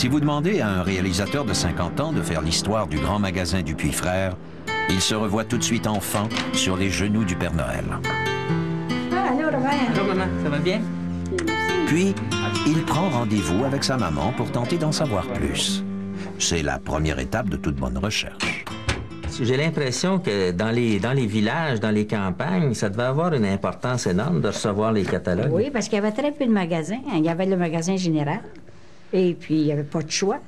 Si vous demandez à un réalisateur de 50 ans de faire l'histoire du grand magasin Dupuis Frères, il se revoit tout de suite enfant sur les genoux du Père Noël. Ah, allô, Robert. Allô, maman, ça va bien? Puis, il prend rendez-vous avec sa maman pour tenter d'en savoir plus. C'est la première étape de toute bonne recherche. J'ai l'impression que dans les villages, dans les campagnes, ça devait avoir une importance énorme de recevoir les catalogues. Oui, parce qu'il y avait très peu de magasins. Il y avait le magasin général, et puis il n'y avait pas de choix.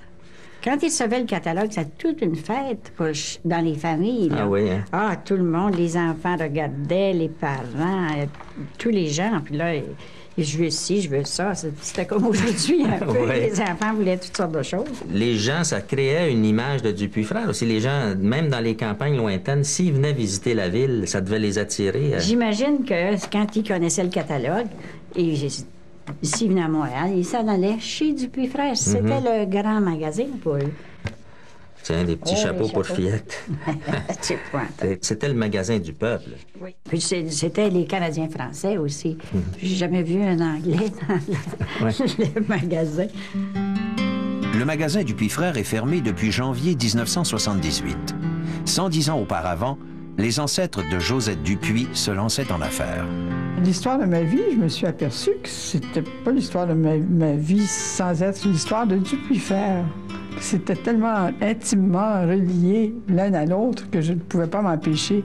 Quand ils recevaient le catalogue, c'était toute une fête dans les familles. Là. Ah oui, hein? Ah, tout le monde, les enfants regardaient, les parents, tous les gens. Puis là, je veux ci, je veux ça. C'était comme aujourd'hui, un peu. Ouais. Les enfants voulaient toutes sortes de choses. Les gens, ça créait une image de Dupuis Frères aussi. Les gens, même dans les campagnes lointaines, s'ils venaient visiter la ville, ça devait les attirer. J'imagine que quand ils connaissaient le catalogue, et s'ils venaient à Montréal, ils s'en allaient chez Dupuis Frères. C'était le grand magasin pour eux. Tiens, des petits chapeaux pour fillettes. C'est pointe. C'était le magasin du peuple. Oui. Puis c'était les Canadiens français aussi. J'ai jamais vu un Anglais dans le magasin. Le magasin Dupuis Frères est fermé depuis janvier 1978. 110 ans auparavant, les ancêtres de Josette Dupuis se lançaient en affaires. L'histoire de ma vie, je me suis aperçue que c'était pas l'histoire de ma vie sans être l'histoire de Dupuis Frères. C'était tellement intimement relié l'un à l'autre que je ne pouvais pas m'empêcher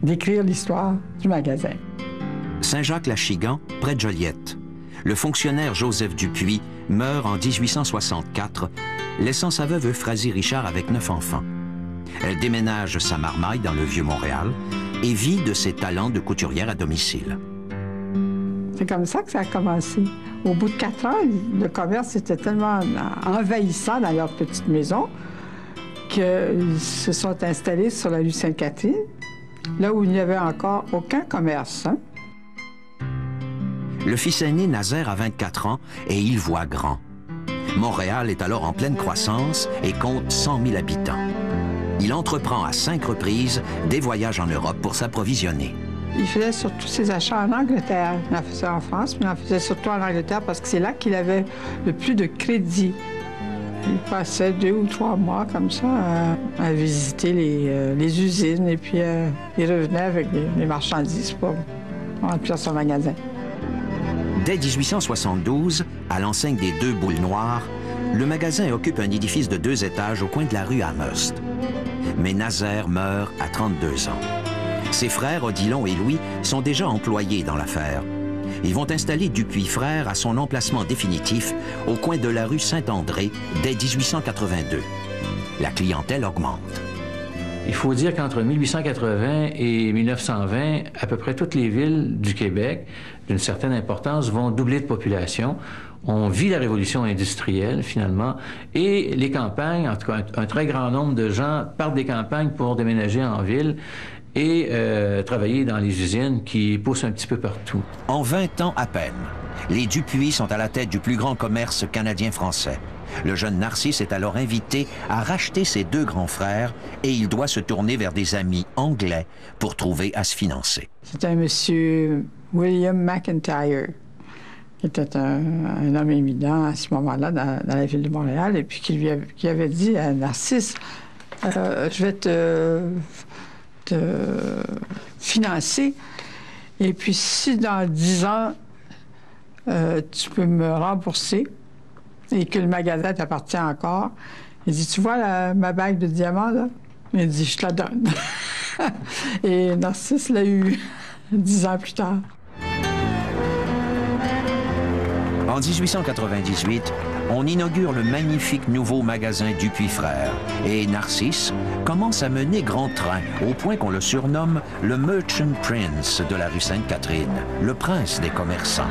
d'écrire l'histoire du magasin. Saint-Jacques-Lachigan, près de Joliette. Le fonctionnaire Joseph Dupuis meurt en 1864, laissant sa veuve Euphrasie Richard avec 9 enfants. Elle déménage sa marmaille dans le Vieux-Montréal et vit de ses talents de couturière à domicile. C'est comme ça que ça a commencé. Au bout de 4 ans, le commerce était tellement envahissant dans leur petite maison qu'ils se sont installés sur la rue Sainte-Catherine, là où il n'y avait encore aucun commerce. Hein? Le fils aîné Nazaire a 24 ans et il voit grand. Montréal est alors en pleine croissance et compte 100 000 habitants. Il entreprend à 5 reprises des voyages en Europe pour s'approvisionner. Il faisait surtout ses achats en Angleterre. Il en faisait en France, mais il en faisait surtout en Angleterre parce que c'est là qu'il avait le plus de crédit. Il passait 2 ou 3 mois comme ça à visiter les usines et puis il revenait avec les marchandises pour remplir son magasin. Dès 1872, à l'enseigne des 2 Boules Noires, le magasin occupe un édifice de 2 étages au coin de la rue Amherst. Mais Nazaire meurt à 32 ans. Ses frères, Odilon et Louis, sont déjà employés dans l'affaire. Ils vont installer Dupuis Frères à son emplacement définitif au coin de la rue Saint-André dès 1882. La clientèle augmente. Il faut dire qu'entre 1880 et 1920, à peu près toutes les villes du Québec, d'une certaine importance, vont doubler de population. On vit la révolution industrielle, finalement, et les campagnes, en tout cas un très grand nombre de gens partent des campagnes pour déménager en ville et travailler dans les usines qui poussent un petit peu partout. En 20 ans à peine, les Dupuis sont à la tête du plus grand commerce canadien-français. Le jeune Narcisse est alors invité à racheter ses 2 grands frères et il doit se tourner vers des amis anglais pour trouver à se financer. C'était un monsieur William McIntyre, qui était un homme éminent à ce moment-là dans la ville de Montréal, et puis qui avait dit à Narcisse, je vais te financer, et puis si dans 10 ans, tu peux me rembourser et que le magasin t'appartient encore, il dit, tu vois ma bague de diamants, là? Il dit, je te la donne. Et Narcisse l'a eu 10 ans plus tard. En 1898, on inaugure le magnifique nouveau magasin Dupuis Frères et Narcisse commence à mener grand train au point qu'on le surnomme le Merchant Prince de la rue Sainte-Catherine, le prince des commerçants.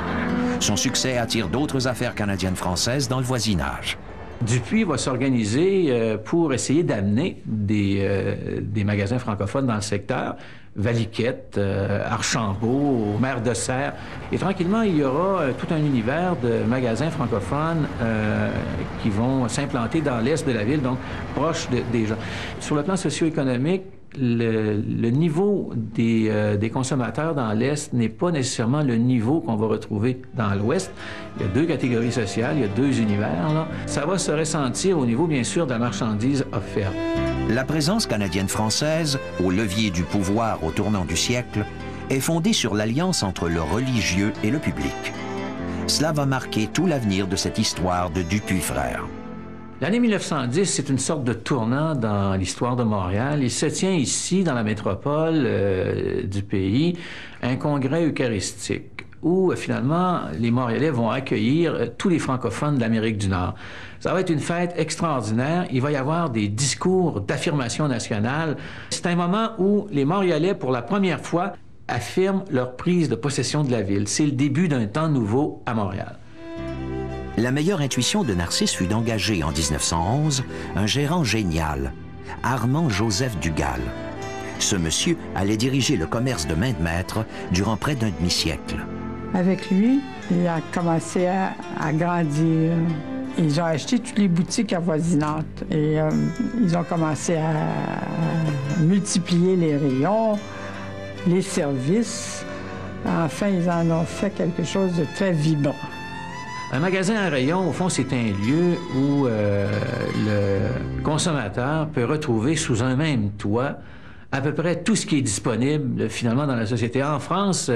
Son succès attire d'autres affaires canadiennes-françaises dans le voisinage. Dupuis va s'organiser pour essayer d'amener des magasins francophones dans le secteur. Valiquette, Archambault, Mer de Serre. Et tranquillement, il y aura tout un univers de magasins francophones qui vont s'implanter dans l'est de la ville, donc proche des gens. Sur le plan socio-économique, le niveau des consommateurs dans l'Est n'est pas nécessairement le niveau qu'on va retrouver dans l'Ouest. Il y a deux catégories sociales, il y a deux univers, là. Ça va se ressentir au niveau, bien sûr, de la marchandise offerte. La présence canadienne-française, au levier du pouvoir au tournant du siècle, est fondée sur l'alliance entre le religieux et le public. Cela va marquer tout l'avenir de cette histoire de Dupuis frères. L'année 1910, c'est une sorte de tournant dans l'histoire de Montréal. Il se tient ici, dans la métropole du pays, un congrès eucharistique où, finalement, les Montréalais vont accueillir tous les francophones de l'Amérique du Nord. Ça va être une fête extraordinaire. Il va y avoir des discours d'affirmation nationale. C'est un moment où les Montréalais, pour la première fois, affirment leur prise de possession de la ville. C'est le début d'un temps nouveau à Montréal. La meilleure intuition de Narcisse fut d'engager en 1911 un gérant génial, Armand-Joseph Dugal. Ce monsieur allait diriger le commerce de main de maître durant près d'un demi-siècle. Avec lui, il a commencé à grandir. Ils ont acheté toutes les boutiques avoisinantes et ils ont commencé à multiplier les rayons, les services. Enfin, ils en ont fait quelque chose de très vibrant. Un magasin à rayon, au fond, c'est un lieu où le consommateur peut retrouver sous un même toit à peu près tout ce qui est disponible, finalement, dans la société. En France,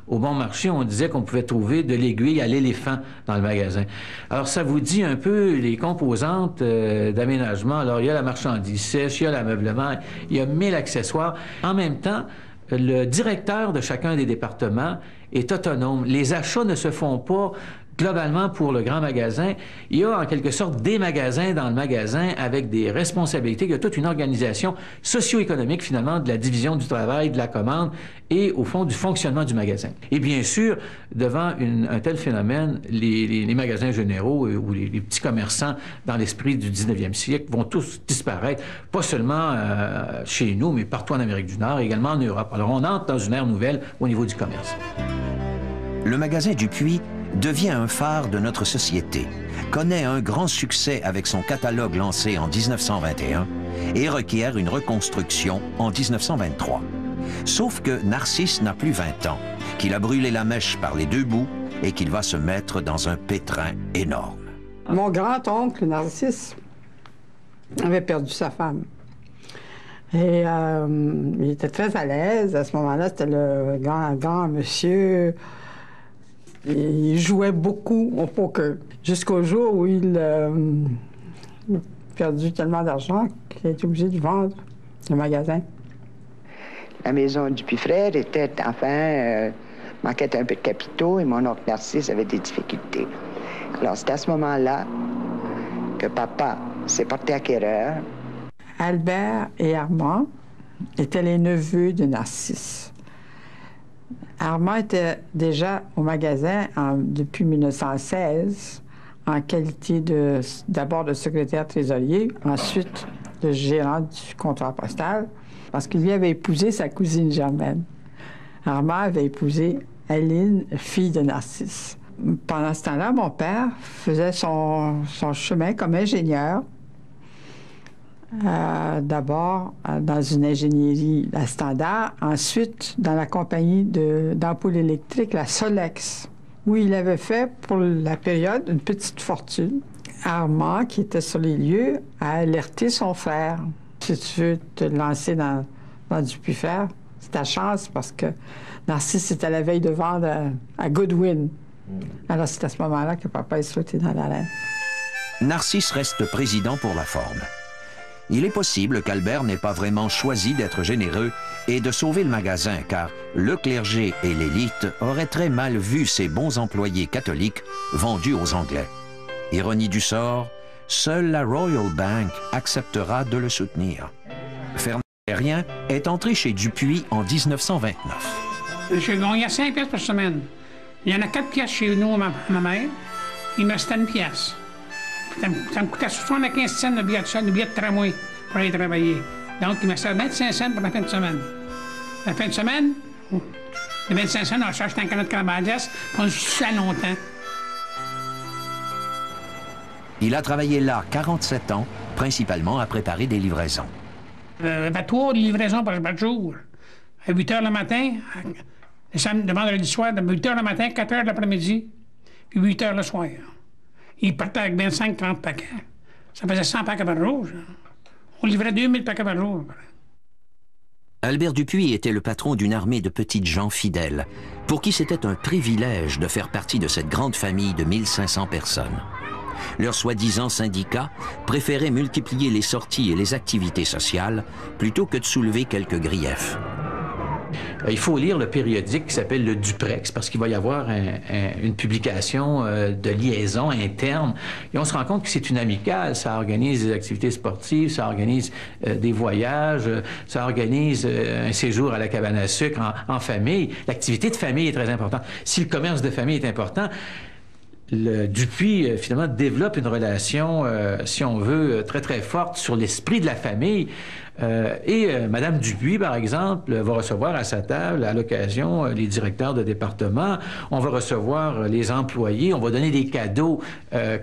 au bon marché, on disait qu'on pouvait trouver de l'aiguille à l'éléphant dans le magasin. Alors, ça vous dit un peu les composantes d'aménagement. Alors, il y a la marchandise sèche, il y a l'ameublement, il y a 1000 accessoires. En même temps, le directeur de chacun des départements est autonome. Les achats ne se font pas globalement pour le grand magasin. Il y a en quelque sorte des magasins dans le magasin avec des responsabilités. Il y a toute une organisation socio-économique finalement de la division du travail, de la commande et au fond du fonctionnement du magasin. Et bien sûr, devant un tel phénomène, les magasins généraux ou les petits commerçants dans l'esprit du 19e siècle vont tous disparaître, pas seulement chez nous, mais partout en Amérique du Nord et également en Europe. Alors on entre dans une ère nouvelle au niveau du commerce. Le magasin Dupuis devient un phare de notre société, connaît un grand succès avec son catalogue lancé en 1921 et requiert une reconstruction en 1923. Sauf que Narcisse n'a plus 20 ans, qu'il a brûlé la mèche par les deux bouts et qu'il va se mettre dans un pétrin énorme. Mon grand-oncle, Narcisse, avait perdu sa femme. Et il était très à l'aise. À ce moment-là, c'était le grand monsieur. Il jouait beaucoup au poker, jusqu'au jour où il a perdu tellement d'argent qu'il a été obligé de vendre le magasin. La maison Dupuis frères était, manquait un peu de capitaux et mon oncle Narcisse avait des difficultés. Alors, c'est à ce moment-là que papa s'est porté acquéreur. Albert et Armand étaient les neveux de Narcisse. Armand était déjà au magasin depuis 1916 en qualité d'abord de secrétaire trésorier, ensuite de gérant du comptoir postal, parce qu'il lui avait épousé sa cousine Germaine. Armand avait épousé Aline, fille de Narcisse. Pendant ce temps-là, mon père faisait son chemin comme ingénieur. D'abord dans une ingénierie, la Standard, ensuite dans la compagnie d'ampoules électriques, la Solex, où il avait fait pour la période une petite fortune. Armand, qui était sur les lieux, a alerté son frère. Si tu veux te lancer dans Dupuis frères, c'est ta chance parce que Narcisse était à la veille de vendre à Goodwin. Alors c'est à ce moment-là que papa est sauté dans l'arène. Narcisse reste président pour la forme. Il est possible qu'Albert n'ait pas vraiment choisi d'être généreux et de sauver le magasin, car le clergé et l'élite auraient très mal vu ces bons employés catholiques vendus aux Anglais. Ironie du sort, seule la Royal Bank acceptera de le soutenir. Fernand Terrien est entré chez Dupuis en 1929. J'ai gagné 5 pièces par semaine. Il y en a 4 pièces chez nous, ma mère. Il me restait 1 pièce. Ça me coûtait 75 cents le billet de tramway pour aller travailler. Donc, il me restait 25 cents pour la fin de semaine. La fin de semaine, les 25 cents, on cherche un canot de Cambadès, on se suit longtemps. Il a travaillé là 47 ans, principalement à préparer des livraisons. Il y avait 3 livraisons par jour. À 8 h le matin, le vendredi soir, de 8 h le matin, 4 h l'après-midi, puis 8 h le soir. Ils partaient avec 25-30 paquets. Ça faisait 100 paquets par jour. On livrait 2000 paquets par jour. Albert Dupuis était le patron d'une armée de petites gens fidèles, pour qui c'était un privilège de faire partie de cette grande famille de 1500 personnes. Leur soi-disant syndicat préférait multiplier les sorties et les activités sociales plutôt que de soulever quelques griefs. Il faut lire le périodique qui s'appelle le Duprex parce qu'il va y avoir une publication de liaison interne et on se rend compte que c'est une amicale. Ça organise des activités sportives, ça organise des voyages, ça organise un séjour à la cabane à sucre en famille. L'activité de famille est très importante. Si le commerce de famille est important, le Dupuis, finalement, développe une relation, si on veut, très, très forte sur l'esprit de la famille. Madame Dupuis, par exemple, va recevoir à sa table, à l'occasion, les directeurs de département. On va recevoir les employés. On va donner des cadeaux,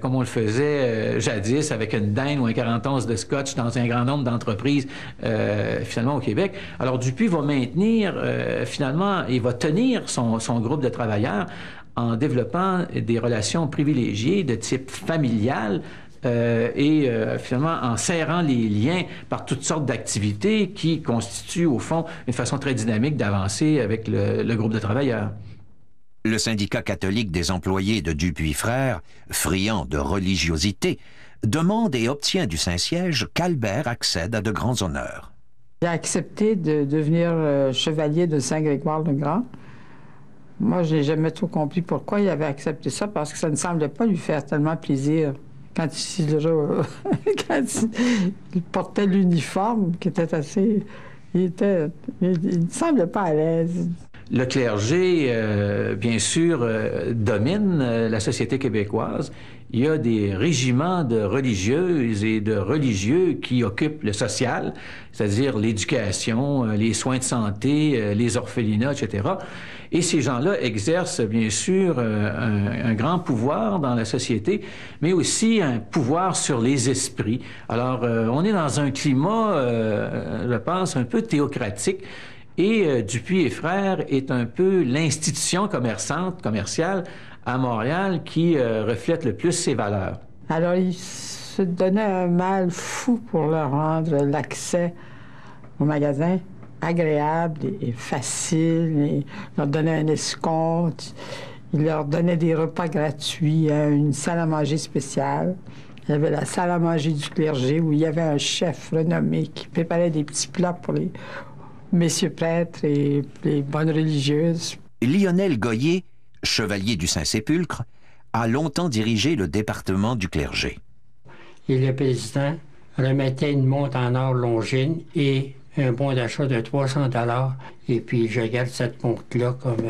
comme on le faisait jadis, avec une dinde ou un 40 onces de scotch dans un grand nombre d'entreprises, finalement, au Québec. Alors, Dupuis va maintenir, finalement, et va tenir son groupe de travailleurs en développant des relations privilégiées de type familial finalement en serrant les liens par toutes sortes d'activités qui constituent au fond une façon très dynamique d'avancer avec le groupe de travailleurs. Le syndicat catholique des employés de Dupuis Frères, friand de religiosité, demande et obtient du Saint-Siège qu'Albert accède à de grands honneurs. Il a accepté de devenir chevalier de Saint-Grégoire-le-Grand. Moi, je n'ai jamais trop compris pourquoi il avait accepté ça, parce que ça ne semblait pas lui faire tellement plaisir. Quand il portait l'uniforme, qui était assez... Il ne semblait pas à l'aise. Le clergé, bien sûr, domine la société québécoise. Il y a des régiments de religieuses et de religieux qui occupent le social, c'est-à-dire l'éducation, les soins de santé, les orphelinats, etc. Et ces gens-là exercent, bien sûr, un grand pouvoir dans la société, mais aussi un pouvoir sur les esprits. Alors, on est dans un climat, je pense, un peu théocratique. Et Dupuis et Frères est un peu l'institution commerciale à Montréal qui reflète le plus ses valeurs. Alors, il se donnait un mal fou pour leur rendre l'accès au magasin agréable et facile. Il leur donnait un escompte. Il leur donnait des repas gratuits, une salle à manger spéciale. Il y avait la salle à manger du clergé où il y avait un chef renommé qui préparait des petits plats pour les messieurs prêtres et les bonnes religieuses. Lionel Goyer, chevalier du Saint-Sépulcre, a longtemps dirigé le département du clergé. Et le président remettait une montre en or Longines et un bon d'achat de 300 $. Et puis je garde cette montre-là comme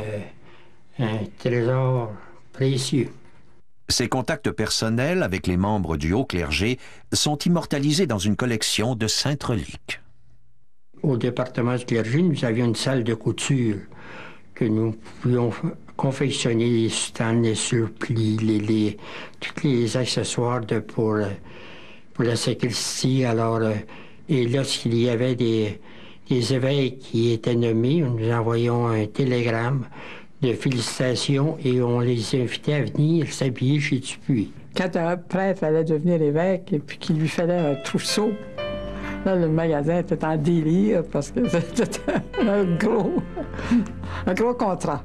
un trésor précieux. Ses contacts personnels avec les membres du haut clergé sont immortalisés dans une collection de saintes reliques. Au département du clergé, nous avions une salle de couture que nous pouvions confectionner les soutanes, les surplis, tous les accessoires pour la sacristie. Alors, et lorsqu'il y avait des évêques qui étaient nommés, nous envoyions un télégramme de félicitations et on les invitait à venir s'habiller chez Dupuis. Quand un prêtre allait devenir évêque et puis qu'il lui fallait un trousseau, là, le magasin était en délire parce que c'était un gros contrat.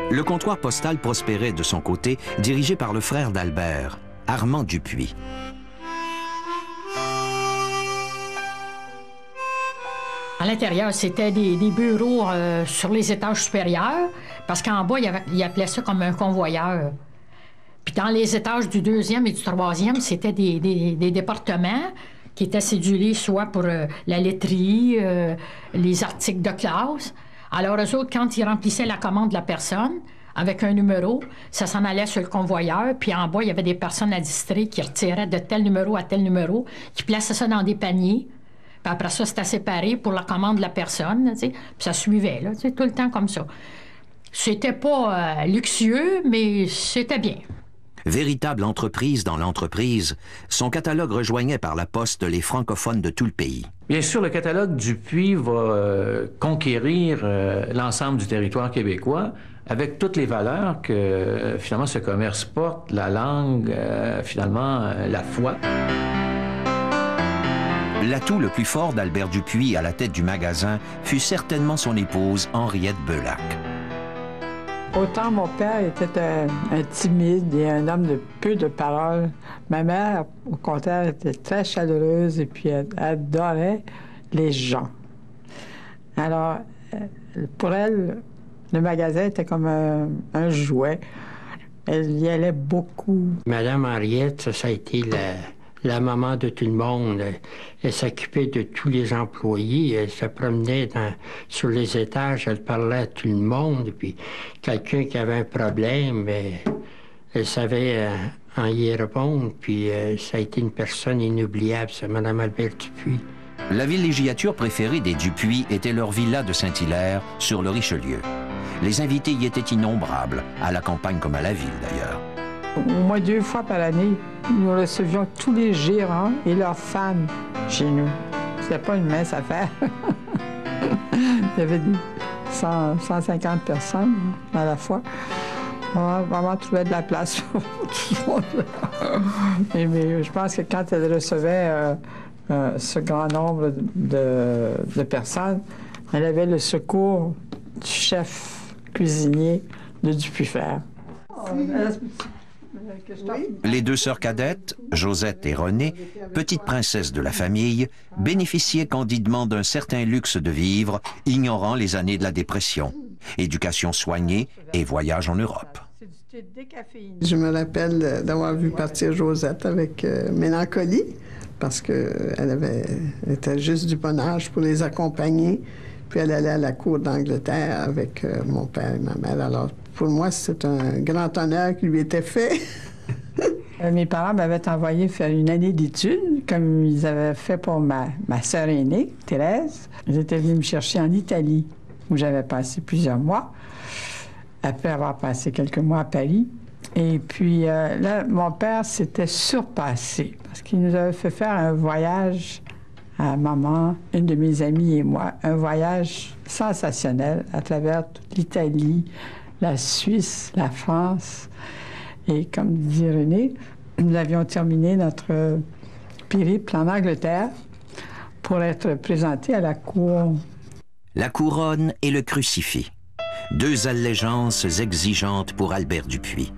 Le comptoir postal prospérait de son côté, dirigé par le frère d'Albert, Armand Dupuis. À l'intérieur, c'était des bureaux sur les étages supérieurs, parce qu'en bas, il appelait ça comme un convoyeur. Puis dans les étages du 2e et du 3e, c'était des départements qui étaient cédulés soit pour la laiterie, les articles de classe. Alors, eux autres, quand ils remplissaient la commande de la personne, avec un numéro, ça s'en allait sur le convoyeur, puis en bas, il y avait des personnes à distrait qui retiraient de tel numéro à tel numéro, qui plaçaient ça dans des paniers. Puis après ça, c'était séparé pour la commande de la personne, tu sais, puis ça suivait, là, tu sais, tout le temps comme ça. C'était pas luxueux, mais c'était bien. Véritable entreprise dans l'entreprise, son catalogue rejoignait par la poste les francophones de tout le pays. Bien sûr, le catalogue Dupuis va conquérir l'ensemble du territoire québécois avec toutes les valeurs que finalement ce commerce porte, la langue, la foi. L'atout le plus fort d'Albert Dupuis à la tête du magasin fut certainement son épouse Henriette Beulac. Autant mon père était un timide et un homme de peu de paroles, ma mère, au contraire, était très chaleureuse et puis elle adorait les gens. Alors, pour elle, le magasin était comme un jouet. Elle y allait beaucoup. Madame Henriette, ça a été la maman de tout le monde. Elle s'occupait de tous les employés. Elle se promenait sur les étages. Elle parlait à tout le monde. Puis quelqu'un qui avait un problème, elle savait en y répondre. Puis ça a été une personne inoubliable, c'est Mme Albert Dupuis. La villégiature préférée des Dupuis était leur villa de Saint-Hilaire, sur le Richelieu. Les invités y étaient innombrables, à la campagne comme à la ville d'ailleurs. Au moins 2 fois par année, nous recevions tous les gérants et leurs femmes chez nous. C'était pas une mince affaire. Il y avait 150 personnes à la fois. On vraiment trouvait de la place pour tout le monde. Mais je pense que quand elle recevait ce grand nombre de personnes, elle avait le secours du chef cuisinier de Dupuis-Frères. Les 2 sœurs cadettes, Josette et Renée, petites princesses de la famille, bénéficiaient candidement d'un certain luxe de vivre, ignorant les années de la dépression, éducation soignée et voyage en Europe. Je me rappelle d'avoir vu partir Josette avec mélancolie, parce qu'elle était juste du bon âge pour les accompagner. Puis elle allait à la cour d'Angleterre avec mon père et ma mère. Alors, pour moi, c'est un grand honneur qui lui était fait. Mes parents m'avaient envoyé faire une année d'études, comme ils avaient fait pour ma sœur aînée, Thérèse. Ils étaient venus me chercher en Italie, où j'avais passé plusieurs mois, après avoir passé quelques mois à Paris. Et puis là, mon père s'était surpassé, parce qu'il nous avait fait faire un voyage à maman, une de mes amies et moi, un voyage sensationnel à travers toute l'Italie, la Suisse, la France. Et comme dit René, nous avions terminé notre périple en Angleterre pour être présentés à la cour. La couronne et le crucifix. 2 allégeances exigeantes pour Albert Dupuis.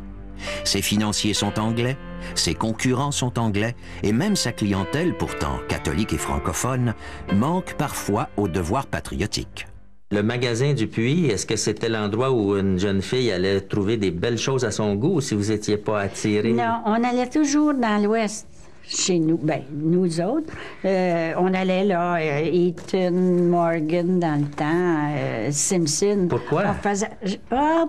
Ses financiers sont anglais, ses concurrents sont anglais, et même sa clientèle, pourtant catholique et francophone, manque parfois au devoir patriotique. Le magasin Dupuis, est-ce que c'était l'endroit où une jeune fille allait trouver des belles choses à son goût, ou si vous n'étiez pas attiré? Non, on allait toujours dans l'Ouest. Chez nous, bien, nous autres, on allait là, Eaton, Morgan dans le temps, Simpson. Pourquoi?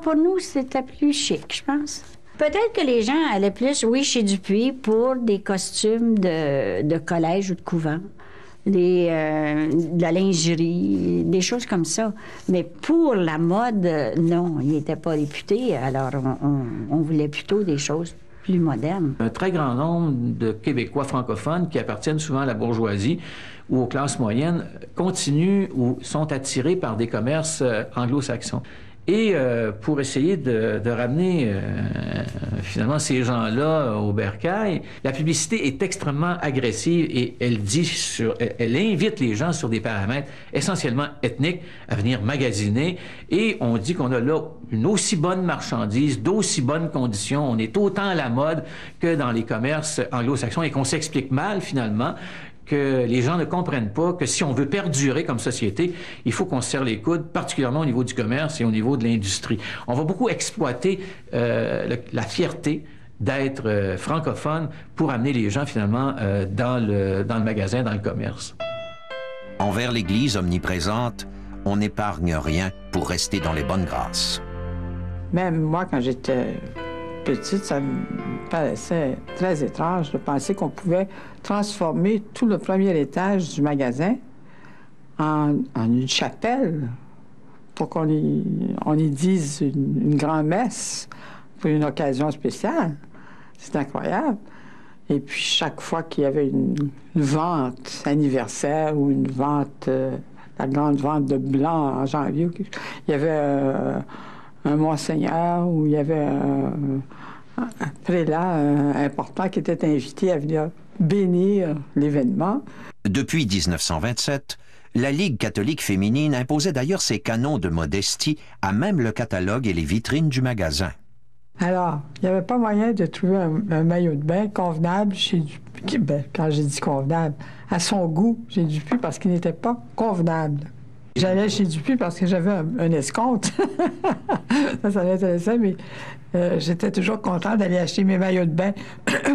Pour nous, c'était plus chic, je pense. Peut-être que les gens allaient plus, oui, chez Dupuis pour des costumes de collège ou de couvent, de la lingerie, des choses comme ça. Mais pour la mode, non, ils n'étaient pas réputés, alors on voulait plutôt des choses plus modernes. Un très grand nombre de Québécois francophones qui appartiennent souvent à la bourgeoisie ou aux classes moyennes continuent ou sont attirés par des commerces anglo-saxons. Et pour essayer de ramener finalement ces gens-là au bercail, la publicité est extrêmement agressive et elle invite les gens sur des paramètres essentiellement ethniques à venir magasiner. Et on dit qu'on a là une aussi bonne marchandise, d'aussi bonnes conditions. On est autant à la mode que dans les commerces anglo-saxons et qu'on s'explique mal finalement que les gens ne comprennent pas que si on veut perdurer comme société, il faut qu'on se serre les coudes, particulièrement au niveau du commerce et au niveau de l'industrie. On va beaucoup exploiter la fierté d'être francophone pour amener les gens finalement dans le magasin, dans le commerce. Envers l'Église omniprésente, on n'épargne rien pour rester dans les bonnes grâces. Même moi, quand j'étais petite, ça me paraissait très étrange de penser qu'on pouvait transformer tout le premier étage du magasin en une chapelle pour qu'on y dise une grand-messe pour une occasion spéciale. C'est incroyable. Et puis, chaque fois qu'il y avait une vente anniversaire ou une vente, la grande vente de blanc en janvier, il y avait un monseigneur ou il y avait un prélat important qui était invité à venir bénir l'événement. Depuis 1927, la Ligue catholique féminine imposait d'ailleurs ses canons de modestie à même le catalogue et les vitrines du magasin. Alors, il n'y avait pas moyen de trouver un maillot de bain convenable chez Dupuis. Ben, quand j'ai dit convenable, à son goût chez Dupuis, parce qu'il n'était pas convenable. J'allais chez Dupuis parce que j'avais un escompte. ça m'intéressait, mais j'étais toujours content d'aller acheter mes maillots de bain.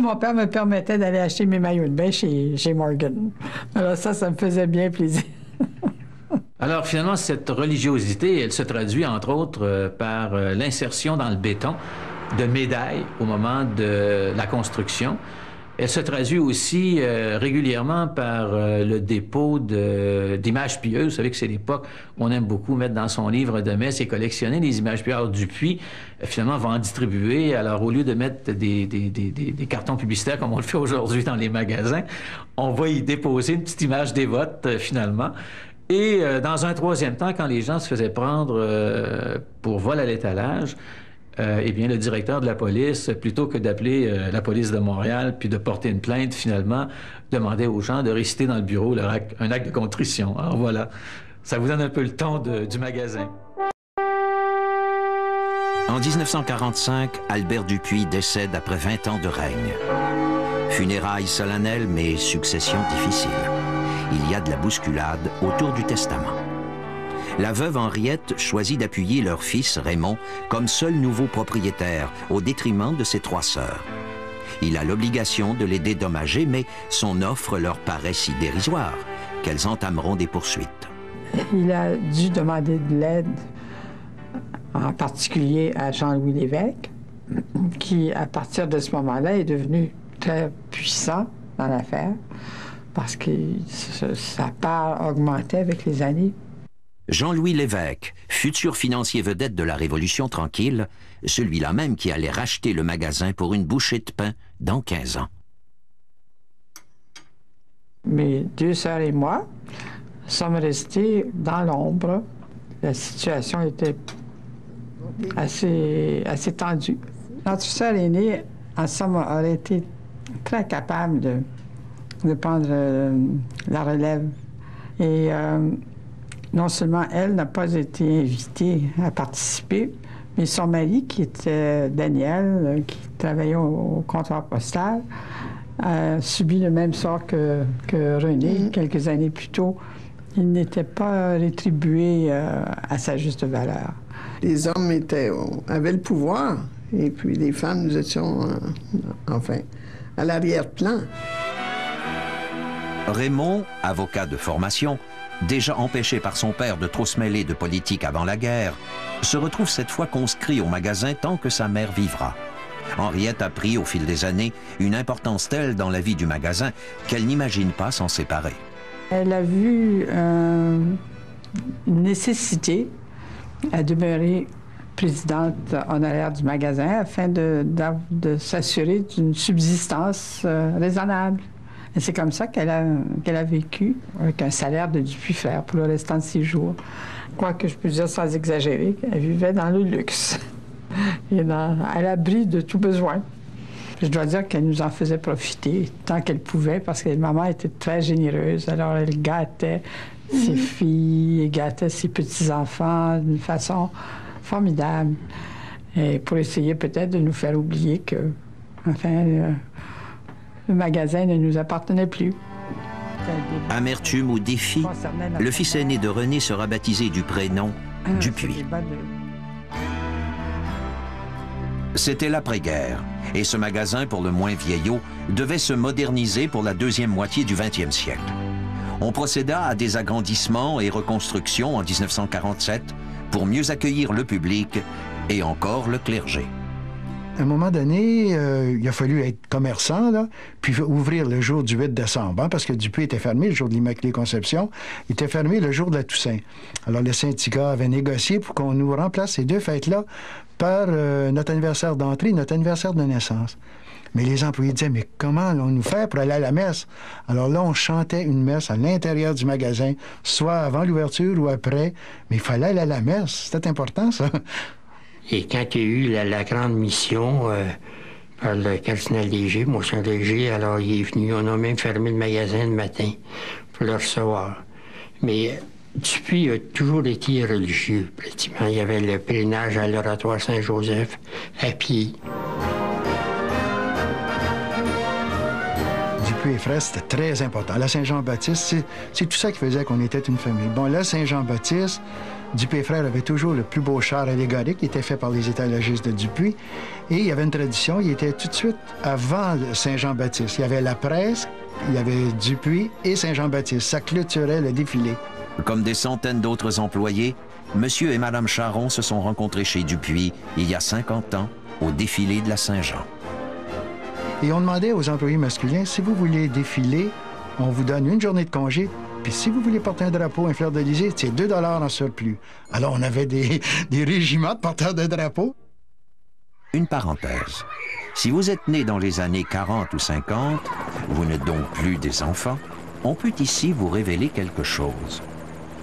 Mon père me permettait d'aller acheter mes maillots de bain chez Morgan. Alors ça me faisait bien plaisir. Alors finalement, cette religiosité, elle se traduit entre autres par l'insertion dans le béton de médailles au moment de la construction. Elle se traduit aussi régulièrement par le dépôt d'images pieuses. Vous savez que c'est l'époque où on aime beaucoup mettre dans son livre de messe et collectionner les images pieuses. Alors Dupuis, finalement, va en distribuer. Alors au lieu de mettre des cartons publicitaires comme on le fait aujourd'hui dans les magasins, on va y déposer une petite image dévote, finalement. Et dans un troisième temps, quand les gens se faisaient prendre pour vol à l'étalage, eh bien, le directeur de la police, plutôt que d'appeler la police de Montréal puis de porter une plainte, finalement, demandait aux gens de réciter dans le bureau un acte de contrition. Alors voilà, ça vous donne un peu le ton du magasin. En 1945, Albert Dupuis décède après 20 ans de règne. Funérailles solennelles, mais succession difficile. Il y a de la bousculade autour du testament. La veuve Henriette choisit d'appuyer leur fils Raymond comme seul nouveau propriétaire, au détriment de ses 3 sœurs. Il a l'obligation de les dédommager, mais son offre leur paraît si dérisoire qu'elles entameront des poursuites. Il a dû demander de l'aide, en particulier à Jean-Louis Lévesque, qui, à partir de ce moment-là, est devenu très puissant dans l'affaire, parce que sa part augmentait avec les années. Jean-Louis Lévesque, futur financier vedette de la Révolution tranquille, celui-là même qui allait racheter le magasin pour une bouchée de pain dans 15 ans. Mes 2 sœurs et moi sommes restés dans l'ombre. La situation était assez tendue. Notre sœur aînée, en somme, aurait été très capable de prendre la relève. Et non seulement elle n'a pas été invitée à participer, mais son mari, qui était Daniel, qui travaillait au comptoir postal, a subi le même sort que René quelques années plus tôt. Il n'était pas rétribué à sa juste valeur. Les hommes avaient le pouvoir, et puis les femmes, nous étions, enfin, à l'arrière-plan. Raymond, avocat de formation, déjà empêché par son père de trop se mêler de politique avant la guerre, se retrouve cette fois conscrit au magasin tant que sa mère vivra. Henriette a pris, au fil des années, une importance telle dans la vie du magasin qu'elle n'imagine pas s'en séparer. Elle a vu une nécessité à demeurer présidente honoraire du magasin afin de s'assurer d'une subsistance raisonnable. Et c'est comme ça qu'elle a vécu, avec un salaire de Dupuis Frères pour le restant de ses jours. Quoi que je peux dire sans exagérer, elle vivait dans le luxe et à l'abri de tout besoin. Je dois dire qu'elle nous en faisait profiter tant qu'elle pouvait, parce que maman était très généreuse. Alors elle gâtait ses filles, elle gâtait ses petits-enfants d'une façon formidable. Et pour essayer peut-être de nous faire oublier que, enfin, le magasin ne nous appartenait plus. Amertume ou défi, le fils aîné de René sera baptisé du prénom Dupuis. C'était l'après-guerre, et ce magasin, pour le moins vieillot, devait se moderniser pour la deuxième moitié du 20e siècle. On procéda à des agrandissements et reconstructions en 1947 pour mieux accueillir le public et encore le clergé. À un moment donné, il a fallu être commerçant, là, puis ouvrir le jour du 8 décembre, hein, parce que Dupuis était fermé le jour de l'Immaculée Conception. Il était fermé le jour de la Toussaint. Alors, le syndicat avait négocié pour qu'on nous remplace ces 2 fêtes-là par notre anniversaire d'entrée et notre anniversaire de naissance. Mais les employés disaient, mais comment allons-nous faire pour aller à la messe? Alors là, on chantait une messe à l'intérieur du magasin, soit avant l'ouverture ou après, mais il fallait aller à la messe. C'était important, ça. Et quand il y a eu la grande mission par le cardinal Léger, Monseigneur Léger, alors il est venu, on a même fermé le magasin le matin pour le recevoir. Mais Dupuis a toujours été religieux, pratiquement. Il y avait le pèlerinage à l'oratoire Saint-Joseph à pied. Dupuis et frères, c'était très important. La Saint-Jean-Baptiste, c'est tout ça qui faisait qu'on était une famille. Bon, là, Saint-Jean-Baptiste, Dupuis et frères avaient toujours le plus beau char allégorique qui était fait par les étalagistes de Dupuis. Et il y avait une tradition, il était tout de suite avant Saint-Jean-Baptiste. Il y avait la presse, il y avait Dupuis et Saint-Jean-Baptiste. Ça clôturait le défilé. Comme des centaines d'autres employés, M. et Mme Charron se sont rencontrés chez Dupuis il y a 50 ans au défilé de la Saint-Jean. Et on demandait aux employés masculins, si vous voulez défiler, on vous donne une journée de congé. Puis si vous voulez porter un drapeau, un fleur-de-lysée, c'est 2 $ en surplus. Alors on avait des régiments de porteurs de drapeaux. Une parenthèse. Si vous êtes né dans les années 40 ou 50, vous n'êtes donc plus des enfants, on peut ici vous révéler quelque chose.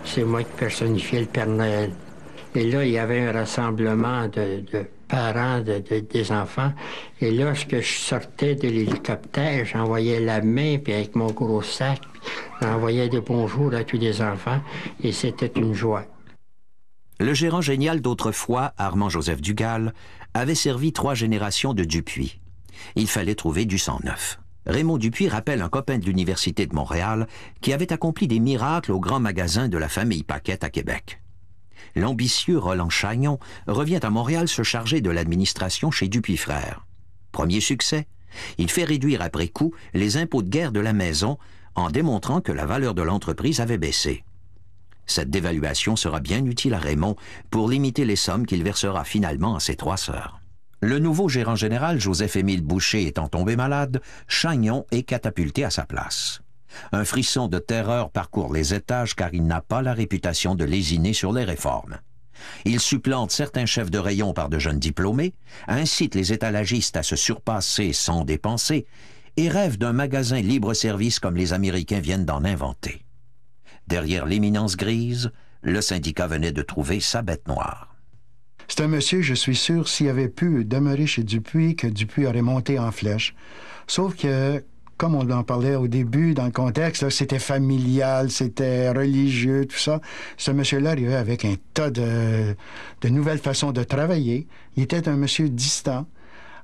C'est moi qui personnifiais le Père Noël. Et là, il y avait un rassemblement de parents des enfants. Et lorsque je sortais de l'hélicoptère, j'envoyais la main, puis avec mon gros sac, j'envoyais des bonjours à tous les enfants, et c'était une joie. Le gérant génial d'autrefois, Armand-Joseph Dugal, avait servi 3 générations de Dupuis. Il fallait trouver du sang neuf. Raymond Dupuis rappelle un copain de l'Université de Montréal qui avait accompli des miracles au grand magasin de la famille Paquette à Québec. L'ambitieux Roland Chagnon revient à Montréal se charger de l'administration chez Dupuis Frères. Premier succès, il fait réduire après coup les impôts de guerre de la maison en démontrant que la valeur de l'entreprise avait baissé. Cette dévaluation sera bien utile à Raymond pour limiter les sommes qu'il versera finalement à ses 3 sœurs. Le nouveau gérant général, Joseph-Émile Boucher, étant tombé malade, Chagnon est catapulté à sa place. Un frisson de terreur parcourt les étages car il n'a pas la réputation de lésiner sur les réformes. Il supplante certains chefs de rayon par de jeunes diplômés, incite les étalagistes à se surpasser sans dépenser et rêve d'un magasin libre-service comme les Américains viennent d'en inventer. Derrière l'éminence grise, le syndicat venait de trouver sa bête noire. C'est un monsieur, je suis sûr, s'il avait pu demeurer chez Dupuis, que Dupuis aurait monté en flèche. Sauf que, comme on en parlait au début, dans le contexte, c'était familial, c'était religieux, tout ça. Ce monsieur-là arrivait avec un tas de nouvelles façons de travailler. Il était un monsieur distant.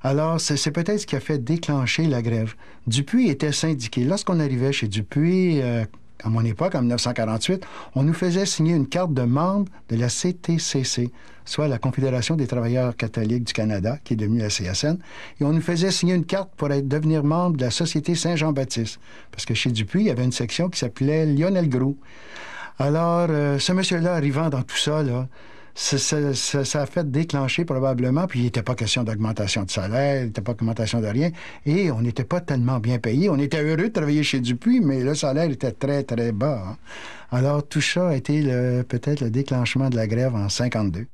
Alors, c'est peut-être ce qui a fait déclencher la grève. Dupuis était syndiqué. Lorsqu'on arrivait chez Dupuis, à mon époque, en 1948, on nous faisait signer une carte de membre de la CTCC, soit la Confédération des travailleurs catholiques du Canada, qui est devenue la CSN, et on nous faisait signer une carte pour devenir membre de la Société Saint-Jean-Baptiste, parce que chez Dupuis, il y avait une section qui s'appelait Lionel Groux. Alors, ce monsieur-là, arrivant dans tout ça, là, ça a fait déclencher probablement, puis il n'était pas question d'augmentation de salaire, il n'était pas d'augmentation de rien, et on n'était pas tellement bien payé. On était heureux de travailler chez Dupuis, mais le salaire était très, très bas. Hein. Alors, tout ça a été peut-être le déclenchement de la grève en 1952.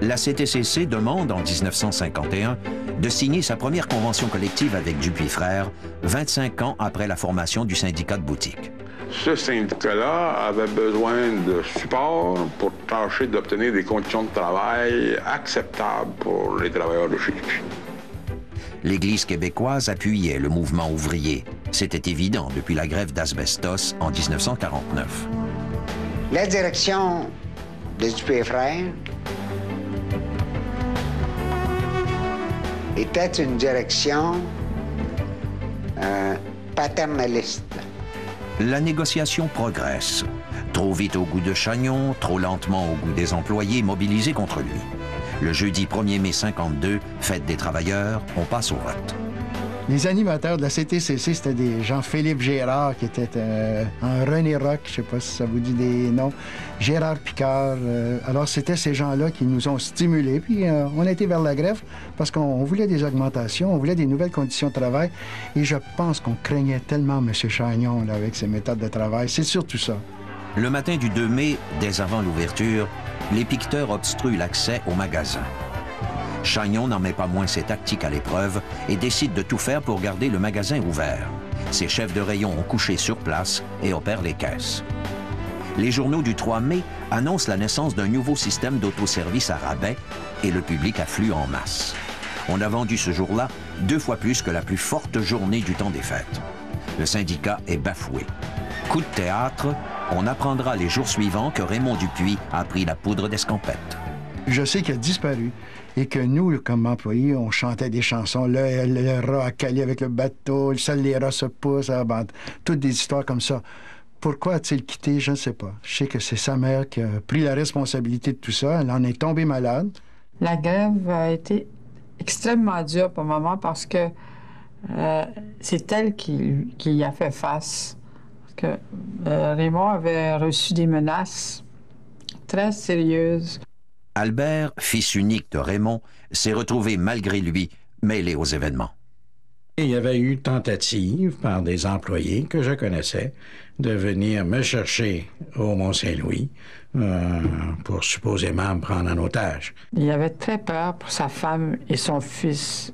La CTCC demande, en 1951, de signer sa première convention collective avec Dupuis Frères, 25 ans après la formation du syndicat de boutique. Ce syndicat-là avait besoin de support pour tâcher d'obtenir des conditions de travail acceptables pour les travailleurs de chez Dupuis. L'Église québécoise appuyait le mouvement ouvrier. C'était évident depuis la grève d'asbestos en 1949. La direction de Dupuis et Frères était une direction paternaliste. La négociation progresse. Trop vite au goût de Chagnon, trop lentement au goût des employés mobilisés contre lui. Le jeudi 1er mai 52, fête des travailleurs, on passe au vote. Les animateurs de la CTCC, c'était des Jean-Philippe Gérard, qui était en René Rock, je ne sais pas si ça vous dit des noms, Gérard Picard. Alors, c'était ces gens-là qui nous ont stimulés. Puis, on a été vers la grève parce qu'on voulait des augmentations, on voulait des nouvelles conditions de travail. Et je pense qu'on craignait tellement M. Chagnon là, avec ses méthodes de travail. C'est surtout ça. Le matin du 2 mai, dès avant l'ouverture, les piqueteurs obstruent l'accès au magasin. Chagnon n'en met pas moins ses tactiques à l'épreuve et décide de tout faire pour garder le magasin ouvert. Ses chefs de rayon ont couché sur place et opèrent les caisses. Les journaux du 3 mai annoncent la naissance d'un nouveau système d'autoservice à rabais et le public afflue en masse. On a vendu ce jour-là 2 fois plus que la plus forte journée du temps des fêtes. Le syndicat est bafoué. Coup de théâtre, on apprendra les jours suivants que Raymond Dupuis a pris la poudre d'escampette. Je sais qu'il a disparu et que nous, comme employés, on chantait des chansons. Le rat a calé avec le bateau, seul les rats se poussent à la bande. Toutes des histoires comme ça. Pourquoi a-t-il quitté? Je ne sais pas. Je sais que c'est sa mère qui a pris la responsabilité de tout ça. Elle en est tombée malade. La grève a été extrêmement dure pour maman parce que c'est elle qui y a fait face. Parce que Raymond avait reçu des menaces très sérieuses. Albert, fils unique de Raymond, s'est retrouvé malgré lui mêlé aux événements. Il y avait eu tentative par des employés que je connaissais de venir me chercher au Mont-Saint-Louis pour supposément me prendre en otage. Il avait très peur pour sa femme et son fils,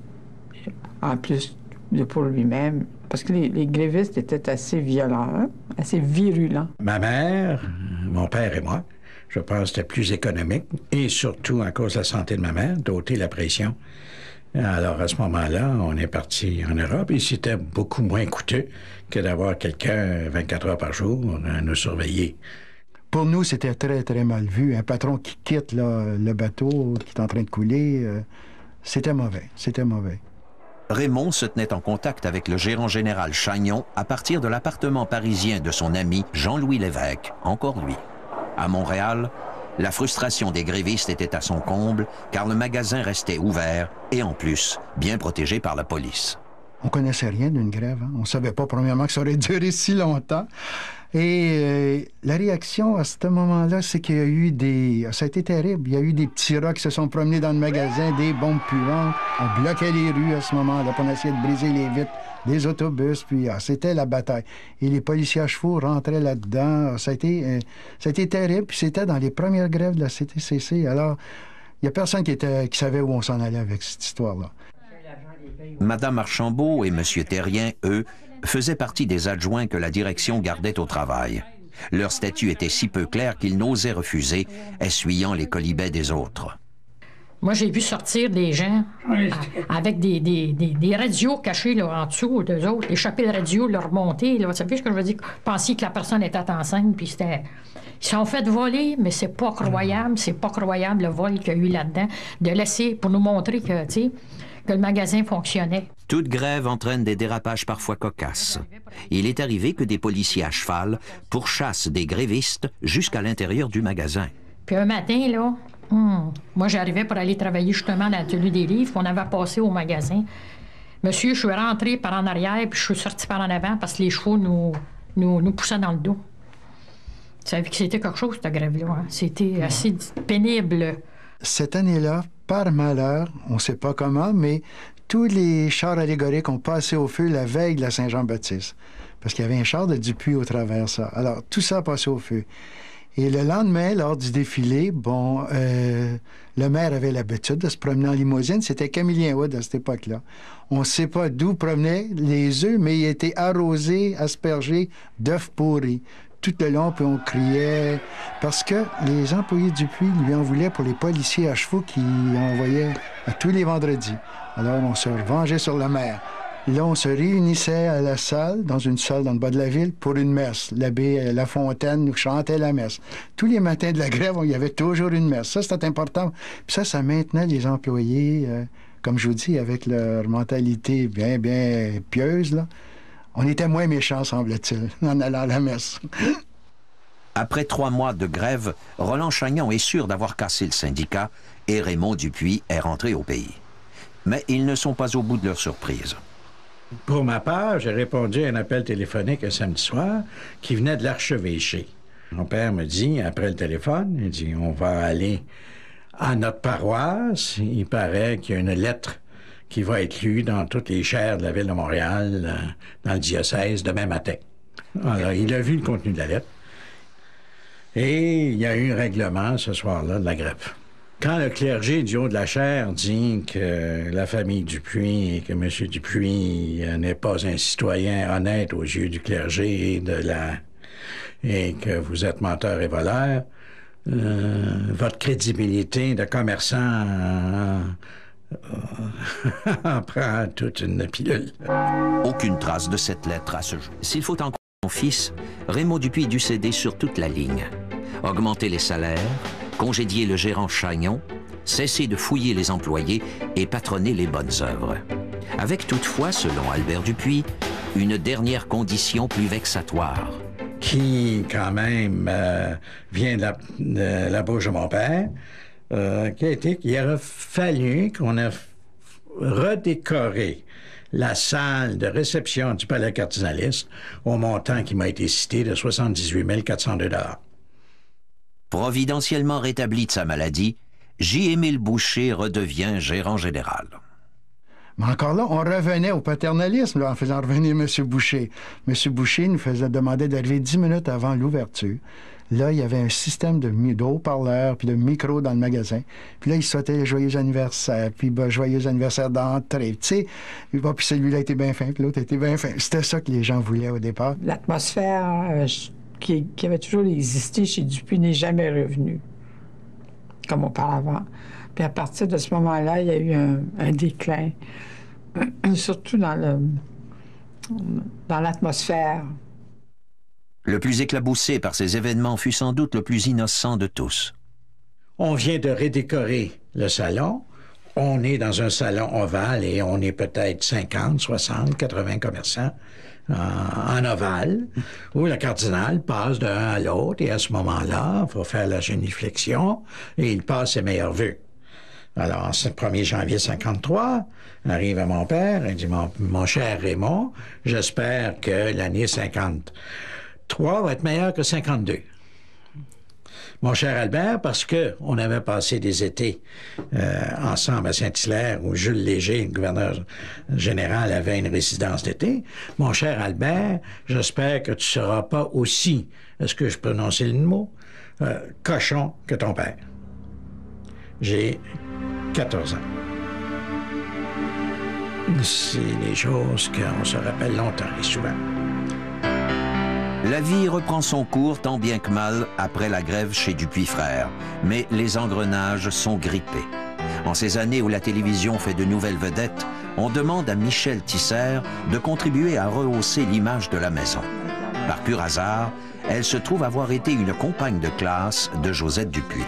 en plus de pour lui-même, parce que les grévistes étaient assez violents, hein? Assez virulents. Ma mère, mon père et moi, je pense que c'était plus économique, et surtout à cause de la santé de ma mère, d'ôter la pression. Alors, à ce moment-là, on est parti en Europe et c'était beaucoup moins coûteux que d'avoir quelqu'un 24 heures par jour à nous surveiller. Pour nous, c'était très, très mal vu. Un patron qui quitte là, le bateau qui est en train de couler, c'était mauvais. C'était mauvais. Raymond se tenait en contact avec le gérant général Chagnon à partir de l'appartement parisien de son ami Jean-Louis Lévesque, encore lui. À Montréal, la frustration des grévistes était à son comble, car le magasin restait ouvert et, en plus, bien protégé par la police. On connaissait rien d'une grève. Hein? On ne savait pas, premièrement, que ça aurait duré si longtemps. Et la réaction à ce moment-là, c'est qu'il y a eu des... Ça a été terrible. Il y a eu des petits rats qui se sont promenés dans le magasin, des bombes puantes. On bloquait les rues à ce moment-là pour essayer de briser les vitres des autobus. Puis c'était la bataille. Et les policiers à chevaux rentraient là-dedans. Ça a été terrible. Puis c'était dans les premières grèves de la CTCC. Alors, il n'y a personne qui savait où on s'en allait avec cette histoire-là. Madame Archambault et Monsieur Terrien, eux, faisaient partie des adjoints que la direction gardait au travail. Leur statut était si peu clair qu'ils n'osaient refuser, essuyant les colibets des autres. Moi, j'ai vu sortir des gens avec des radios cachés là, en dessous d'eux autres, échapper le radio, leur remonter. Là, vous savez ce que je veux dire? Penser que la personne était enceinte, puis c'était... Ils sont fait voler, mais c'est pas croyable. C'est pas croyable le vol qu'il y a eu là-dedans. De laisser, pour nous montrer que, tu sais, que le magasin fonctionnait. Toute grève entraîne des dérapages parfois cocasses. Il est arrivé que des policiers à cheval pourchassent des grévistes jusqu'à l'intérieur du magasin. Puis un matin, là, moi j'arrivais pour aller travailler justement dans l'atelier des livres, on avait passé au magasin. Monsieur, je suis rentré par en arrière, puis je suis sorti par en avant parce que les chevaux nous poussaient dans le dos. Vous savez que c'était quelque chose, cette grève-là. Hein? C'était assez pénible. Cette année-là, par malheur, on ne sait pas comment, mais tous les chars allégoriques ont passé au feu la veille de la Saint-Jean-Baptiste. Parce qu'il y avait un char de Dupuis au travers ça. Alors, tout ça a passé au feu. Et le lendemain, lors du défilé, le maire avait l'habitude de se promener en limousine. C'était Camillien Wood à cette époque-là. On ne sait pas d'où provenaient les œufs, mais il était arrosé, aspergé d'œufs pourris. Tout le long, puis on criait, parce que les employés du Puy lui en voulaient pour les policiers à chevaux qu'il envoyait à tous les vendredis. Alors, on se revengeait sur le maire. Là, on se réunissait à la salle, dans une salle dans le bas de la ville, pour une messe. L'abbé Lafontaine nous chantait la messe. Tous les matins de la grève, il y avait toujours une messe. Ça, c'était important. Puis ça maintenait les employés, comme je vous dis, avec leur mentalité bien, bien pieuse, là. On était moins méchants, semble-t-il, en allant à la messe. Après 3 mois de grève, Roland Chagnon est sûr d'avoir cassé le syndicat et Raymond Dupuis est rentré au pays. Mais ils ne sont pas au bout de leur surprise. Pour ma part, j'ai répondu à un appel téléphonique un samedi soir qui venait de l'archevêché. Mon père me dit, après le téléphone, il dit, on va aller à notre paroisse. Il paraît qu'il y a une lettre qui va être lu dans toutes les chaires de la Ville de Montréal, dans le diocèse, demain matin. Alors, il a vu le contenu de la lettre. Et il y a eu un règlement ce soir-là de la grève. Quand le clergé du Haut-de-la-Chaire dit que la famille Dupuis et que M. Dupuis n'est pas un citoyen honnête aux yeux du clergé et que vous êtes menteur et voleur, votre crédibilité de commerçant en prend toute une pilule. Aucune trace de cette lettre à ce jour. S'il faut en croire son fils, Raymond Dupuis dut céder sur toute la ligne. Augmenter les salaires, congédier le gérant Chagnon, cesser de fouiller les employés et patronner les bonnes œuvres. Avec toutefois, selon Albert Dupuis, une dernière condition plus vexatoire. Qui, quand même, vient de la bouche de mon père, qu'il aurait fallu qu'on ait redécoré la salle de réception du palais cardinaliste au montant qui m'a été cité de 78 402 $. Providentiellement rétabli de sa maladie, J-Émile Boucher redevient gérant général. Mais encore là, on revenait au paternalisme là, en faisant revenir M. Boucher. M. Boucher nous faisait demander d'arriver 10 minutes avant l'ouverture. Là, il y avait un système de haut-parleurs puis de micros dans le magasin. Puis là, il souhaitait joyeux anniversaire, puis joyeux anniversaire d'entrée. Tu sais, puis celui-là était bien fin, puis l'autre était bien fin. C'était ça que les gens voulaient au départ. L'atmosphère qui avait toujours existé chez Dupuis n'est jamais revenue comme auparavant. Puis à partir de ce moment-là, il y a eu un déclin, surtout dans l'atmosphère. Le plus éclaboussé par ces événements fut sans doute le plus innocent de tous. On vient de redécorer le salon. On est dans un salon ovale et on est peut-être 50, 60, 80 commerçants en ovale, où le cardinal passe d'un à l'autre et à ce moment-là, il faut faire la génuflexion et il passe ses meilleures vues. Alors, c'est le 1er janvier 53, arrive à mon père, il dit, mon cher Raymond, j'espère que l'année 53 va être meilleure que 52. Mon cher Albert, parce qu'on avait passé des étés ensemble à Saint-Hilaire, où Jules Léger, le gouverneur général, avait une résidence d'été. Mon cher Albert, j'espère que tu ne seras pas aussi, est-ce que je prononce le mot, cochon que ton père. J'ai 14 ans. C'est des choses qu'on se rappelle longtemps et souvent. La vie reprend son cours tant bien que mal après la grève chez Dupuis Frères, mais les engrenages sont grippés. En ces années où la télévision fait de nouvelles vedettes, on demande à Michel Tisser de contribuer à rehausser l'image de la maison. Par pur hasard, elle se trouve avoir été une compagne de classe de Josette Dupuis.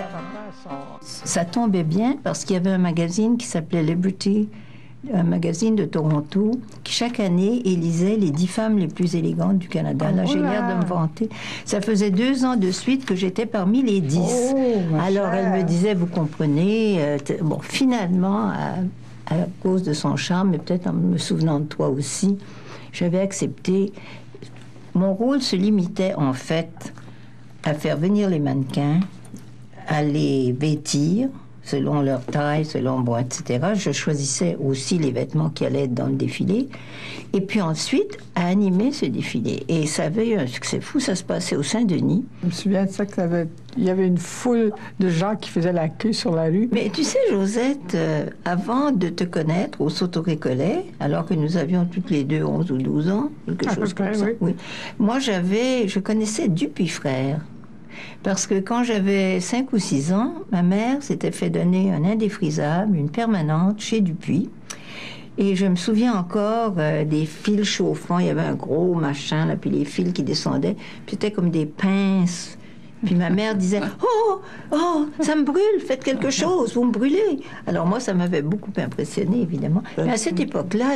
Ça tombait bien parce qu'il y avait un magazine qui s'appelait Liberty, un magazine de Toronto, qui chaque année élisait les 10 femmes les plus élégantes du Canada. Là, j'ai l'air de me vanter. Ça faisait 2 ans de suite que j'étais parmi les 10. Alors, elle me disait, vous comprenez, bon, finalement, à cause de son charme, mais peut-être en me souvenant de toi aussi, j'avais accepté. Mon rôle se limitait, en fait, à faire venir les mannequins, à les vêtir, selon leur taille, selon moi, etc. Je choisissais aussi les vêtements qui allaient être dans le défilé. Et puis ensuite, à animer ce défilé. Et ça avait eu un succès fou. Ça se passait au Saint-Denis. Je me souviens de ça, il y avait une foule de gens qui faisaient la queue sur la rue. Mais tu sais, Josette, avant de te connaître au Soto-Récollet, alors que nous avions toutes les deux 11 ou 12 ans, quelque chose comme ça, oui. Moi, je connaissais Dupuis Frères. Parce que quand j'avais 5 ou 6 ans, ma mère s'était fait donner un indéfrisable, une permanente chez Dupuis. Et je me souviens encore des fils chauffants. Il y avait un gros machin, là, puis les fils qui descendaient. Puis c'était comme des pinces. Puis ma mère disait « Oh, ça me brûle, faites quelque chose, vous me brûlez ». Alors moi, ça m'avait beaucoup impressionné, évidemment. Mais à cette époque-là,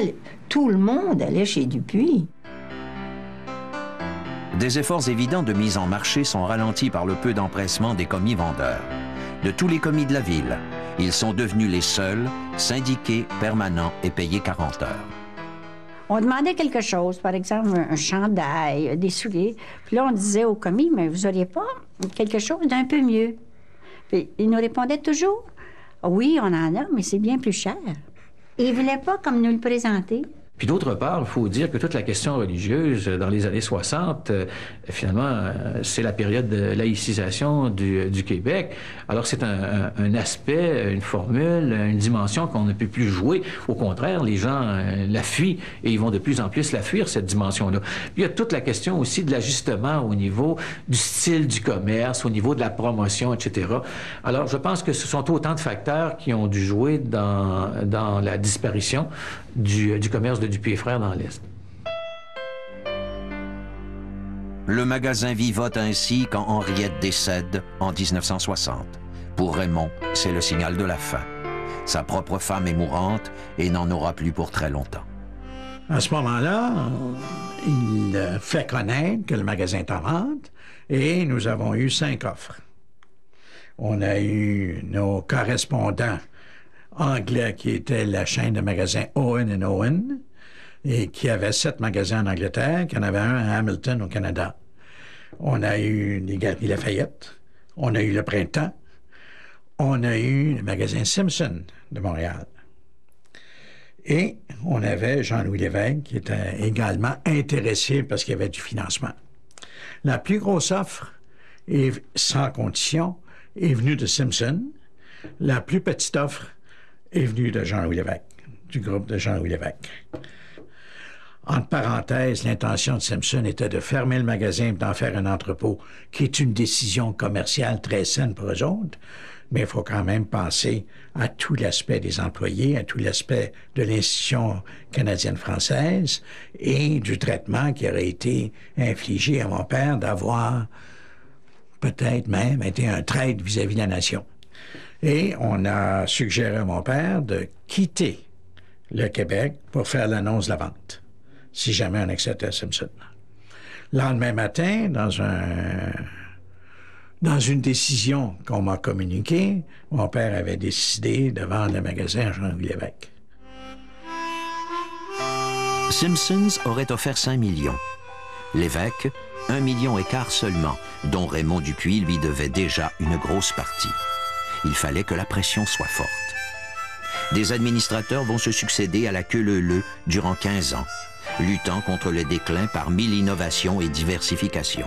tout le monde allait chez Dupuis. Des efforts évidents de mise en marché sont ralentis par le peu d'empressement des commis vendeurs. De tous les commis de la ville, ils sont devenus les seuls, syndiqués, permanents et payés 40 heures. On demandait quelque chose, par exemple un chandail, des souliers. Puis là, on disait aux commis, mais vous n'auriez pas quelque chose d'un peu mieux? Puis ils nous répondaient toujours, oui, on en a, mais c'est bien plus cher. Ils ne voulaient pas comme nous le présenter. Puis d'autre part, il faut dire que toute la question religieuse, dans les années 60, finalement, c'est la période de laïcisation du Québec. Alors c'est un aspect, une formule, une dimension qu'on ne peut plus jouer. Au contraire, les gens la fuient et ils vont de plus en plus la fuir, cette dimension-là. Puis il y a toute la question aussi de l'ajustement au niveau du style du commerce, au niveau de la promotion, etc. Alors je pense que ce sont autant de facteurs qui ont dû jouer dans la disparition du commerce de Dupuis et Frères dans l'Est. Le magasin vivote ainsi quand Henriette décède en 1960. Pour Raymond, c'est le signal de la fin. Sa propre femme est mourante et n'en aura plus pour très longtemps. À ce moment-là, il fait connaître que le magasin est en vente et nous avons eu 5 offres. On a eu nos correspondants anglais qui était la chaîne de magasins Owen & Owen et qui avait 7 magasins en Angleterre, qu'il y en avait un à Hamilton au Canada. On a eu les Galeries Lafayette, on a eu le Printemps, on a eu le magasin Simpson de Montréal. Et on avait Jean-Louis Lévesque qui était également intéressé parce qu'il y avait du financement. La plus grosse offre, est, sans condition, est venue de Simpson. La plus petite offre est venue de Jean-Louis Lévesque, du groupe de Jean-Louis Lévesque. Entre parenthèses, l'intention de Simpson était de fermer le magasin et d'en faire un entrepôt, qui est une décision commerciale très saine pour eux autres, mais il faut quand même penser à tout l'aspect des employés, à tout l'aspect de l'institution canadienne-française et du traitement qui aurait été infligé à mon père d'avoir peut-être même été un traître vis-à-vis de la nation. Et on a suggéré à mon père de quitter le Québec pour faire l'annonce de la vente, si jamais on acceptait Simpson. Le lendemain matin, dans une décision qu'on m'a communiquée, mon père avait décidé de vendre le magasin à Jean-Louis Lévesque. Simpsons aurait offert 5 millions. Lévesque, 1,5 million seulement, dont Raymond Dupuis lui devait déjà une grosse partie. Il fallait que la pression soit forte. Des administrateurs vont se succéder à la queue leu-leu durant 15 ans, luttant contre le déclin par 1000 innovations et diversifications.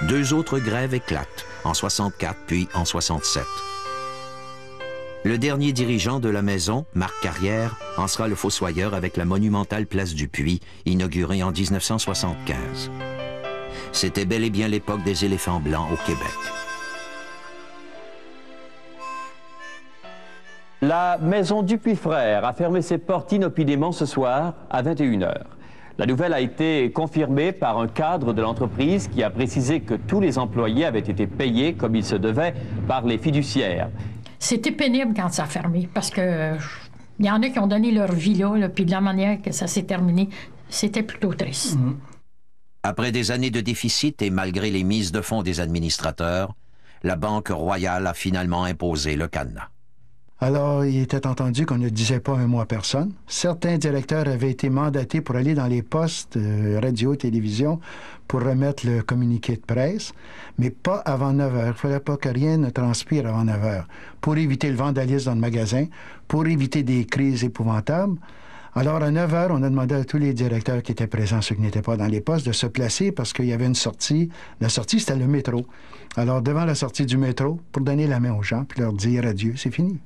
2 autres grèves éclatent, en 64 puis en 67. Le dernier dirigeant de la maison, Marc Carrière, en sera le fossoyeur avec la monumentale place Dupuis, inaugurée en 1975. C'était bel et bien l'époque des éléphants blancs au Québec. La maison Dupuis Frères a fermé ses portes inopinément ce soir à 21h. La nouvelle a été confirmée par un cadre de l'entreprise qui a précisé que tous les employés avaient été payés comme il se devait par les fiduciaires. C'était pénible quand ça a fermé parce que il y en a qui ont donné leur vie là, puis de la manière que ça s'est terminé, c'était plutôt triste. Après des années de déficit et malgré les mises de fonds des administrateurs, la Banque royale a finalement imposé le cadenas. Alors, il était entendu qu'on ne disait pas un mot à personne. Certains directeurs avaient été mandatés pour aller dans les postes radio, télévision, pour remettre le communiqué de presse, mais pas avant 9 heures. Il ne fallait pas que rien ne transpire avant 9 heures, pour éviter le vandalisme dans le magasin, pour éviter des crises épouvantables. Alors, à 9 heures, on a demandé à tous les directeurs qui étaient présents, ceux qui n'étaient pas dans les postes, de se placer parce qu'il y avait une sortie. La sortie, c'était le métro. Alors, devant la sortie du métro, pour donner la main aux gens, puis leur dire adieu, c'est fini.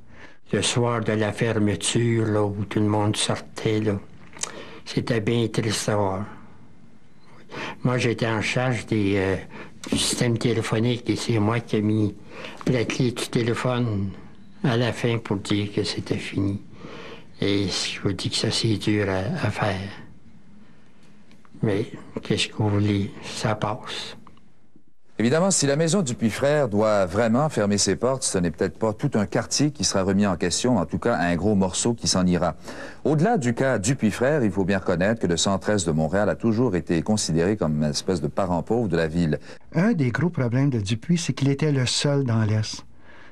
Le soir de la fermeture, là, où tout le monde sortait, là, c'était bien triste à voir. Moi, j'étais en charge du système téléphonique et c'est moi qui ai mis la clé du téléphone à la fin pour dire que c'était fini. Et je vous dis que ça, c'est dur à faire. Mais qu'est-ce que vous voulez? Ça passe. Évidemment, si la maison Dupuis Frères doit vraiment fermer ses portes, ce n'est peut-être pas tout un quartier qui sera remis en question, en tout cas un gros morceau qui s'en ira. Au-delà du cas Dupuis Frères, il faut bien reconnaître que le 113 de Montréal a toujours été considéré comme une espèce de parent pauvre de la ville. Un des gros problèmes de Dupuis, c'est qu'il était le seul dans l'Est.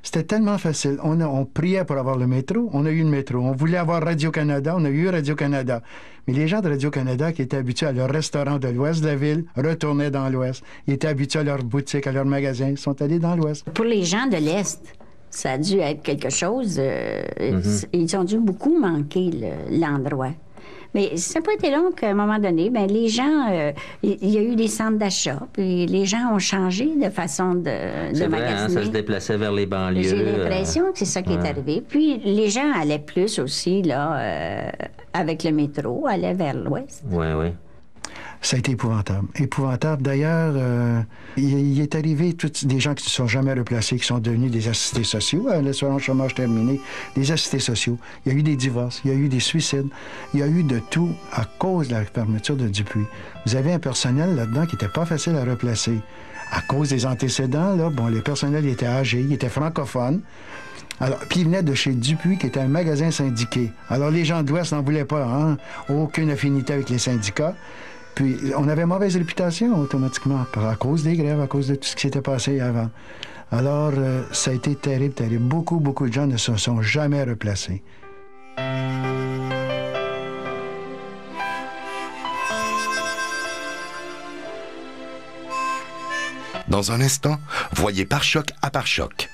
C'était tellement facile. On priait pour avoir le métro, on a eu le métro. On voulait avoir Radio-Canada, on a eu Radio-Canada. Mais les gens de Radio-Canada qui étaient habitués à leur restaurant de l'ouest de la ville retournaient dans l'ouest. Ils étaient habitués à leur boutique, à leur magasin, ils sont allés dans l'ouest. Pour les gens de l'Est, ça a dû être quelque chose. Ils ont dû beaucoup manquer l'endroit. Mais ça n'a pas été long qu'à un moment donné, bien, les gens, il y a eu des centres d'achat, puis les gens ont changé de façon de C'est vrai, magasiner. ça se déplaçait vers les banlieues. J'ai l'impression que c'est ça qui est arrivé. Puis les gens allaient plus aussi, là, avec le métro, allaient vers l'ouest. Oui, oui. Ça a été épouvantable. Épouvantable. D'ailleurs, il est arrivé des gens qui ne se sont jamais replacés, qui sont devenus des assistés sociaux, l'assurance chômage terminé, des assistés sociaux. Il y a eu des divorces, il y a eu des suicides, il y a eu de tout à cause de la fermeture de Dupuis. Vous avez un personnel là-dedans qui n'était pas facile à replacer. À cause des antécédents, là, bon, les personnels étaient âgés, ils étaient francophones. Alors, puis ils venaient de chez Dupuis, qui était un magasin syndiqué. Alors, les gens de l'Ouest n'en voulaient pas, hein? Aucune affinité avec les syndicats. Puis, on avait mauvaise réputation automatiquement, à cause des grèves, à cause de tout ce qui s'était passé avant. Alors, ça a été terrible, terrible. Beaucoup de gens ne se sont jamais replacés. Dans un instant, voyez Pare-choc à Pare-choc.